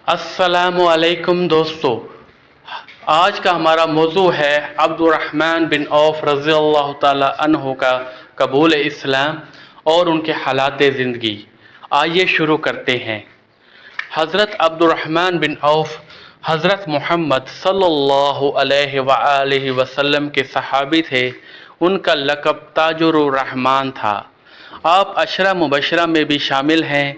السلام علیکم دوستو، آج کا ہمارا موضوع ہے عبد الرحمن بن عوف رضی اللہ تعالی عنہ کا قبول اسلام اور ان کے حالات زندگی۔ آئیے شروع کرتے ہیں۔ حضرت عبد الرحمن بن عوف حضرت محمد صلی اللہ علیہ وآلہ وسلم کے صحابی تھے۔ ان کا لقب تاج الرحمن تھا۔ آپ عشرہ مبشرہ میں بھی شامل ہیں۔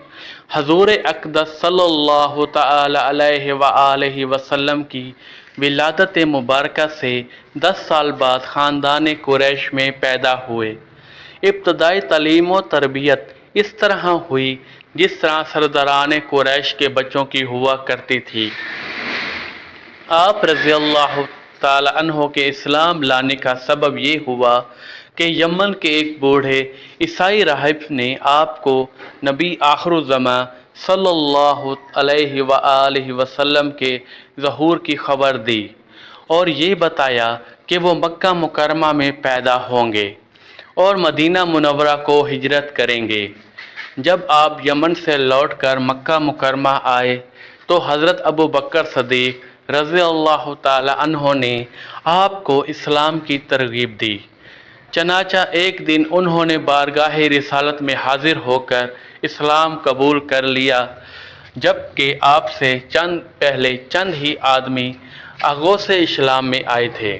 حضور اقدس صلی اللہ تعالی علیہ وآلہ وسلم کی ولادت مبارکہ سے 10 سال بعد خاندان قریش میں پیدا ہوئے۔ ابتدائی تعلیم و تربیت اس طرح ہوئی جس طرح سرداران قریش کے بچوں کی ہوا کرتی تھی۔ آپ رضی اللہ تعالی عنہ کے اسلام لانے کا سبب یہ ہوا کہ یمن کے ایک بوڑھے عیسائی راہب نے آپ کو نبی آخر الزماں صلی اللہ علیہ وآلہ وسلم کے ظہور کی خبر دی اور یہ بتایا کہ وہ مکہ مکرمہ میں پیدا ہوں گے اور مدینہ منورہ کو ہجرت کریں گے۔ جب آپ یمن سے لوٹ کر مکہ مکرمہ آئے تو حضرت ابو بکر صدیق رضی اللہ تعالی عنہ نے آپ کو اسلام کی ترغیب دی۔ چنانچہ ایک دن انہوں نے بارگاہ رسالت میں حاضر ہو کر اسلام قبول کر لیا، جبکہ آپ سے پہلے چند ہی آدمی آغوش اسلام میں آئے تھے۔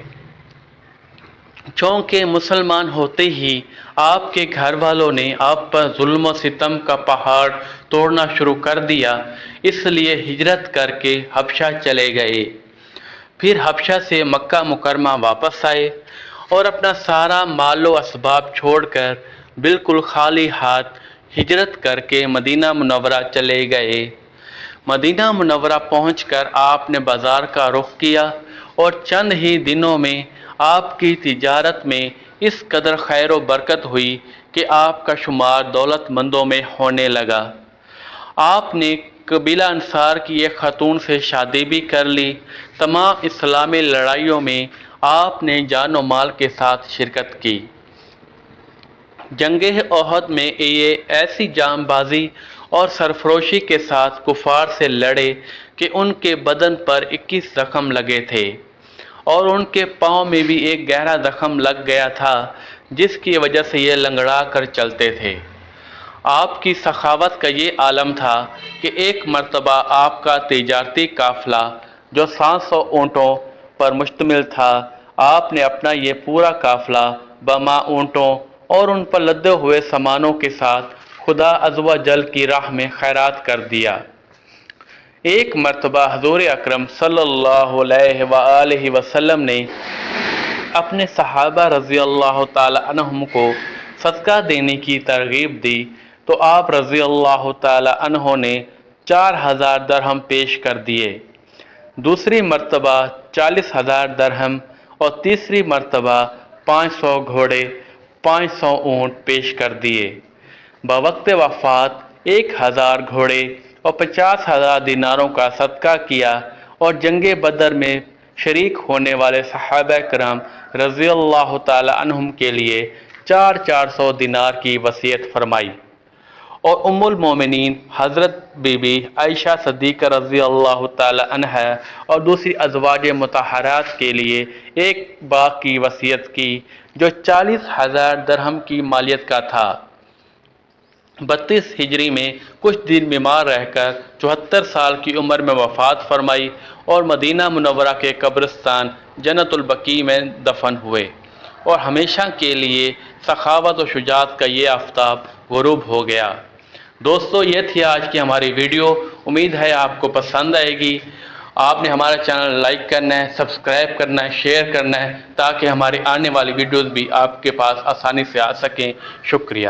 چونکہ مسلمان ہوتے ہی آپ کے گھر والوں نے آپ پر ظلم و ستم کا پہاڑ توڑنا شروع کر دیا، اس لیے ہجرت کر کے حبشہ چلے گئے۔ پھر حبشہ سے مکہ مکرمہ واپس آئے اور اپنا سارا مال و اسباب چھوڑ کر بالکل خالی ہاتھ ہجرت کر کے مدینہ منورہ چلے گئے۔ مدینہ منورہ پہنچ کر آپ نے بازار کا رخ کیا اور چند ہی دنوں میں آپ کی تجارت میں اس قدر خیر و برکت ہوئی کہ آپ کا شمار دولت مندوں میں ہونے لگا۔ آپ نے قبیلہ انصار کی ایک خاتون سے شادی بھی کر لی۔ تمام اسلامی لڑائیوں میں آپ نے جان و مال کے ساتھ شرکت کی۔ جنگ احد میں یہ ایسی جام بازی اور سرفروشی کے ساتھ کفار سے لڑے کہ ان کے بدن پر 21 زخم لگے تھے اور ان کے پاؤں میں بھی ایک گہرا زخم لگ گیا تھا جس کی وجہ سے یہ لنگڑا کر چلتے تھے۔ آپ کی سخاوت کا یہ عالم تھا کہ ایک مرتبہ آپ کا تجارتی قافلہ جو 700 اونٹوں پر مشتمل تھا، آپ نے اپنا یہ پورا قافلہ بما اونٹوں اور ان پر لدے ہوئے سامانوں کے ساتھ خدا عز و جل کی راہ میں خیرات کر دیا۔ ایک مرتبہ حضور اکرم صلی اللہ علیہ وآلہ وسلم نے اپنے صحابہ رضی اللہ تعالی عنہم کو صدقہ دینے کی ترغیب دی تو آپ رضی اللہ تعالی عنہ نے 4000 درہم پیش کر دیے، دوسری مرتبہ 40,000 درہم اور تیسری مرتبہ 500 گھوڑے 500 اونٹ پیش کر دیے۔ بوقت وفات 1000 گھوڑے اور 50,000 دیناروں کا صدقہ کیا اور جنگ بدر میں شریک ہونے والے صحابہ کرام رضی اللہ تعالی عنہم کے لیے 400 دینار کی وصیت فرمائی اور ام المومنین حضرت بی بی عائشہ صدیقہ رضی اللہ تعالی عنہا اور دوسری ازواج مطہرات کے لیے ایک باغ کی وصیت کی جو 40,000 درہم کی مالیت کا تھا۔ 32 ہجری میں کچھ دن بیمار رہ کر 74 سال کی عمر میں وفات فرمائی اور مدینہ منورہ کے قبرستان جنت البقیع میں دفن ہوئے اور ہمیشہ کے لیے سخاوت و شجاعت کا یہ آفتاب غروب ہو گیا۔ دوستو، یہ تھی آج کی ہماری ویڈیو، امید ہے آپ کو پسند آئے گی۔ آپ نے ہمارا چینل لائک کرنا ہے، سبسکرائب کرنا ہے، شیئر کرنا ہے تاکہ ہماری آنے والی ویڈیوز بھی آپ کے پاس آسانی سے آ سکیں۔ شکریہ۔